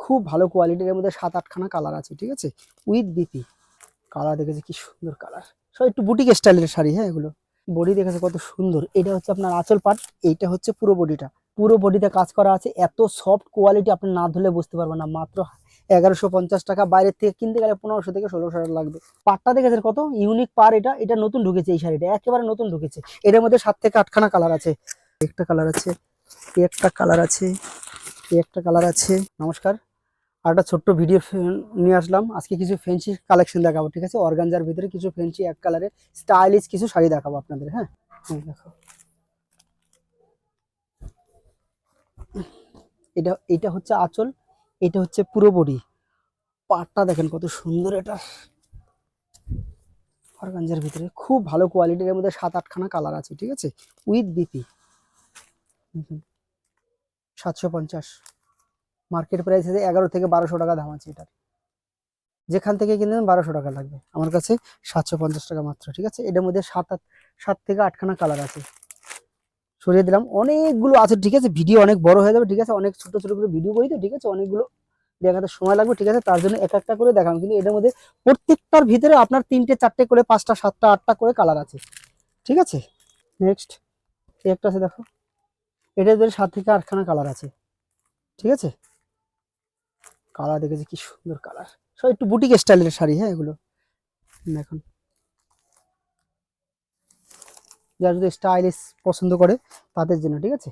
খুব ভালো কোয়ালিটির, এর মধ্যে 7-8খানা কালার আছে, ঠিক আছে, উইথ বিপি। কালার দেখেছে কি সুন্দর কালার, সব একটু বুটিক স্টাইলের শাড়ি। হ্যাঁ, এগুলো বডি দেখেছে কত সুন্দর। এটা হচ্ছে আপনার আঁচল পাট, এইটা হচ্ছে পুরো বডিটা। পুরো বডিতে কাজ করা আছে, এত সফট কোয়ালিটি আপনি না ধরলে বুঝতে পারবেন না। মাত্র 1150 টাকা, বাইরের থেকে কিনতে গেলে 1500 থেকে 1600 টাকা লাগবে। পাটটা দেখেছেন কত ইউনিক পার, এটা নতুন ঢুকেছে, এই শাড়িটা একেবারে নতুন ঢুকেছে। এটার মধ্যে 7 থেকে 8খানা কালার আছে। একটা কালার আছে, একটা কালার আছে, একটা কালার আছে। নমস্কার, আর একটা ছোট্ট ভিডিও নিয়ে আসলাম। আজকে কিছু ফ্যান্সি কালেকশন দেখাবো, ঠিক আছে, অর্গানজার ভিতরে কিছু ফ্যান্সি এক কালারে স্টাইলিশ কিছু শাড়ি দেখাবো আপনাদের। হ্যাঁ, দেখো, এটা হচ্ছে আঁচল, এটা হচ্ছে পুরো বডি। পাটটা দেখেন কত সুন্দর, এটা অর্গানজার ভিতরে খুব ভালো কোয়ালিটির, এর মধ্যে 7-8খানা কালার আছে, ঠিক আছে, উইথ বিপি। 750, মার্কেট প্রাইস আছে 11 থেকে 1200 টাকা দাম আছে এটার। যেখান থেকে কিনবেন 1200 টাকা লাগবে, আমার কাছে 750 টাকা মাত্র, ঠিক আছে। এটার মধ্যে 7 থেকে 8খানা কালার আছে। সরিয়ে দিলাম, অনেকগুলো আছে, ঠিক আছে, ভিডিও অনেক বড় হয়ে যাবে, ঠিক আছে, অনেক ছোট ছোট করে ভিডিও করি তো, ঠিক আছে, অনেকগুলো দেখাতে সময় লাগবে, ঠিক আছে, তার জন্য এক একটা করে দেখাম। কিন্তু এটার মধ্যে প্রত্যেকটার ভিতরে আপনার 3টে 4টে করে 5টা 7টা 8টা করে কালার আছে, ঠিক আছে। নেক্সট একটা আছে, দেখো, এটার ভিতরে 7 থেকে 8খানা কালার আছে, ঠিক আছে। কালার দেখেছি কি সুন্দর কালার, সব একটু বুটিক স্টাইলের শাড়ি। হ্যাঁ, এগুলো দেখুন, যারা যদি স্টাইলিশ পছন্দ করে তাদের জন্য, ঠিক আছে।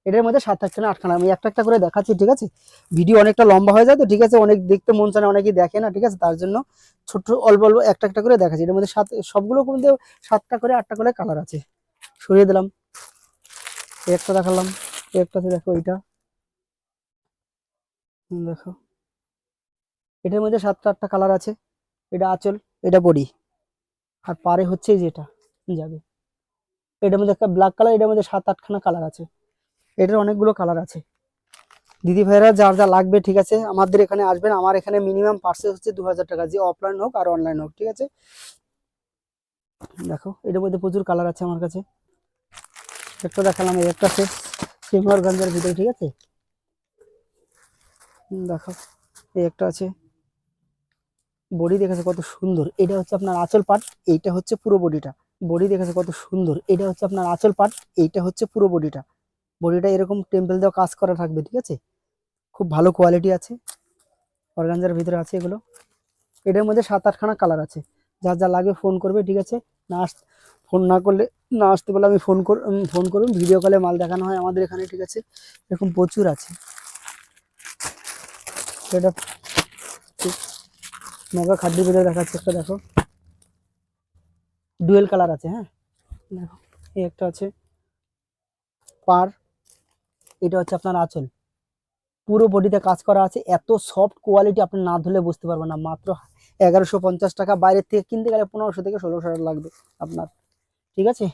এটার মধ্যে 7-8খানা 8খানা, আমি একটা একটা করে দেখাচ্ছি, ঠিক আছে। ভিডিও অনেকটা লম্বা হয়ে যায় তো, ঠিক আছে, অনেক দেখতে মন চায় না, অনেকেই দেখে না, ঠিক আছে, তার জন্য ছোট অল্প অল্প একটা একটা করে দেখাচ্ছি। এটার মধ্যে সবগুলো মধ্যে 7টা করে 8টা করে কালার আছে। সরিয়ে দিলাম, একটা দেখালাম, একটা আছে, দেখো এইটা, দেখো, এটার মধ্যে 7টা 8টা কালার আছে। এটা আঁচল, এটা বডি, আর পারে হচ্ছে যেটা যাবে। এটার মধ্যে একটা ব্ল্যাক কালার, এটার মধ্যে 7-8খানা কালার আছে। এটার অনেকগুলো কালার আছে। দিদি ভাইরা যার যা লাগবে, ঠিক আছে, আমাদের এখানে আসবেন। আমার এখানে মিনিমাম পার্সেল হচ্ছে 2000 টাকা, যে অফলাইন হোক আর অনলাইন হোক, ঠিক আছে। দেখো, এটার মধ্যে প্রচুর কালার আছে আমার কাছে। একটা দেখালাম, এই একটা আছে সিমরগঞ্জের ভিতরে, ঠিক আছে। দেখো, এই একটা আছে, বডি দেখেছে কত সুন্দর। এটা হচ্ছে আপনার আঁচল পাট, এইটা হচ্ছে পুরো বডিটা। বডি দেখেছে কত সুন্দর। এটা হচ্ছে আপনার আঁচল পাট, এইটা হচ্ছে পুরো বডিটা। বডিটা এরকম টেম্পল দেওয়া কাজ করা থাকবে, ঠিক আছে, খুব ভালো কোয়ালিটি আছে, অর্গানজার ভিতরে আছে এগুলো। এটার মধ্যে 7-8খানা কালার আছে। যার যা লাগবে ফোন করবে, ঠিক আছে। না ফোন না করলে, না আসতে পারলে আমি ফোন করুন, ভিডিও কলে মাল দেখানো হয় আমাদের এখানে, ঠিক আছে। এরকম প্রচুর আছে। এটা মগা খাদ্যের ভিতরে দেখাচ্ছে একটা, দেখো, ডুয়েল কালার আছে। হ্যাঁ, দেখো, এই একটা আছে পার, এটা হচ্ছে আপনার আঁচল, পুরো বডিতে কাজ করা আছে, এত সফট কোয়ালিটি আপনি না ধরলে বুঝতে পারবেন না। মাত্র 1150 টাকা, বাইরের থেকে কিনতে গেলে 1500 থেকে 1600 টাকা লাগবে আপনার, ঠিক আছে।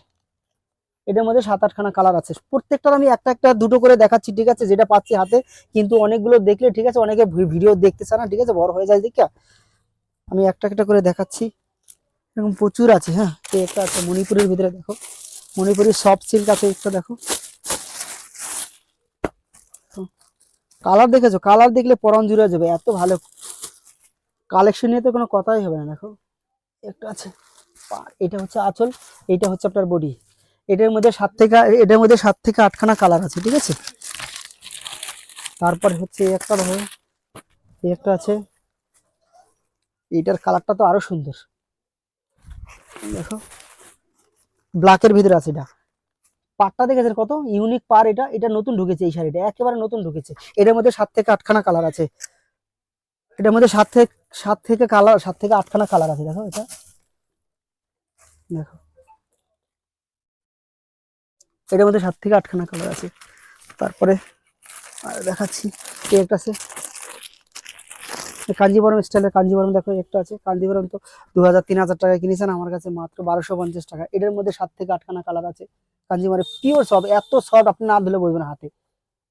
এটার মধ্যে 7-8খানা কালার আছে। প্রত্যেকটার আমি একটা একটা দুটো করে দেখাচ্ছি, ঠিক আছে, যেটা পাচ্ছি হাতে। কিন্তু অনেকগুলো দেখলে, ঠিক আছে, অনেকে ভিডিও দেখতে চায় না, ঠিক আছে, বড় হয়ে যায় দেখে। আমি একটা একটা করে দেখাচ্ছি, এরকম প্রচুর আছে। হ্যাঁ, এই একটা আছে মণিপুরের ভিতরে, দেখো, মণিপুরের সফট সিল্ক আছে একটা, দেখো। কালার দেখেছো, কালার দেখলে পরান জুড়ে যাবে, এত ভালো কালেকশন নিয়ে তো কোনো কথাই হবে না। দেখো, একটা আছে, এটা হচ্ছে আঁচল, এটা হচ্ছে আপনার বডি। এটার মধ্যে 7 থেকে 8খানা কালার আছে, ঠিক আছে। তারপরে হচ্ছে এই একটা, দেখো, এই একটা আছে, এইটার কালারটা তো আরো সুন্দর, দেখো, ব্ল্যাকের ভিতরে আছে। এটা পাটটা দেখেছেন কত ইউনিক পার, এটা নতুন ঢুকেছে, এই শাড়িটা একেবারে নতুন ঢুকেছে। এটার মধ্যে 7 থেকে 8খানা কালার আছে। এটার মধ্যে 7 থেকে 8খানা কালার আছে, দেখো, এটা দেখো, এটার মধ্যে 7 থেকে 8খানা কালার আছে। তারপরে আর দেখাচ্ছি, এই একটা আছে কাঞ্জিবরম স্টাইলের, কাঞ্জিবরম, দেখো, একটা আছে কাঞ্জিবরম, তো 2000-3000 টাকা কিনেছেন, আমার কাছে মাত্র 1250 টাকা। এটার মধ্যে 7 থেকে 8খানা কালার আছে। কাঞ্জিবরম পিওর সফট, এত সফট আপনি না ধুলে বুঝবেন হাতে,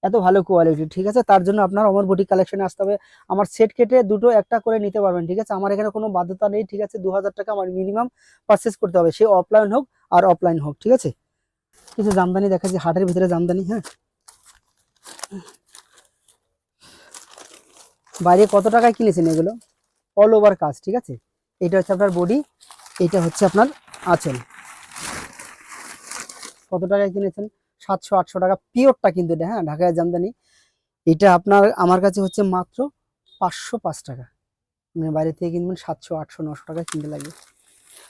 এত ভালো কোয়ালিটি, ঠিক আছে। তার জন্য আপনার অমর বুটিক কালেকশনে আসতে হবে। আমার সেট কেটে দুটো একটা করে নিতে পারবেন, ঠিক আছে, আমার এখানে কোনো বাধ্যতা নেই, ঠিক আছে। 2000 টাকা আমার মিনিমাম পারচেস করতে হবে, সে অফলাইন হোক আর অফলাইন হোক, ঠিক আছে। কিছু জামদানি দেখাচ্ছি, হাটের ভিতরে জামদানি। হ্যাঁ, বাইরে কত টাকায় কিনেছেন এগুলো? অল ওভার কাজ, ঠিক আছে। এটা হচ্ছে আপনার বডি, এটা হচ্ছে আপনার আঁচল। কত টাকায় কিনেছেন? 700-800 টাকা পিওরটা কিন্তু এটা, হ্যাঁ, ঢাকায় জামদানি। এটা আপনার আমার কাছে হচ্ছে মাত্র 505 টাকা। মানে বাইরে থেকে কিনবেন 700, 800, 900 টাকা কিনতে লাগবে,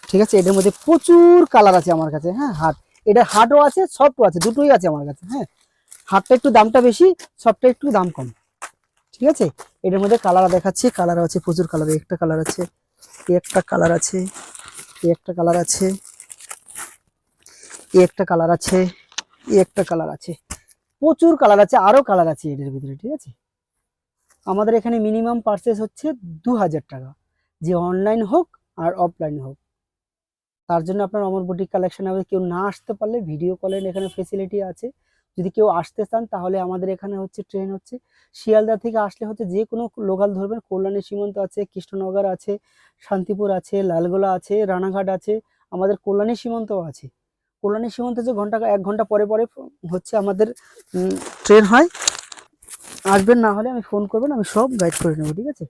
ঠিক আছে। এটার মধ্যে প্রচুর কালার আছে আমার কাছে, হ্যাঁ। এটা হার্ডও আছে, সফটও আছে, দুটোই আছে আমার কাছে, হ্যাঁ। হার্ডটা একটু দামটা বেশি, সফটটা একটু দাম কম, ঠিক আছে। এটার মধ্যে কালার দেখাচ্ছি, কালার আছে প্রচুর কালার। একটা কালার আছে, একটা কালার আছে, একটা কালার আছে, একটা কালার আছে, একটা কালার আছে, প্রচুর কালার আছে, আরো কালার আছে এটার ভিতরে, ঠিক আছে। আমাদের এখানে মিনিমাম পারচেস হচ্ছে 2000 টাকা, যে অনলাইন হোক আর অফলাইন হোক। তার জন্য আপনার অমর বুটিক কালেকশন হবে। কেউ না আসতে পারলে ভিডিও কলের এখানে ফেসিলিটি আছে। যদি কেউ আসতে চান তাহলে আমাদের এখানে হচ্ছে ট্রেন হচ্ছে শিয়ালদা থেকে আসলে হচ্ছে যে কোনো লোকাল ধরবেন। কল্যাণী সীমান্ত আছে, কৃষ্ণনগর আছে, শান্তিপুর আছে, লালগোলা আছে, রানাঘাট আছে, আমাদের কল্যাণী সীমান্তও আছে। কল্যাণী সীমান্ত যে 1 ঘন্টা পরে পরে হচ্ছে আমাদের ট্রেন হয়। আসবেন, না হলে আমি ফোন করবেন, আমি সব গাইড করে নেবো, ঠিক আছে।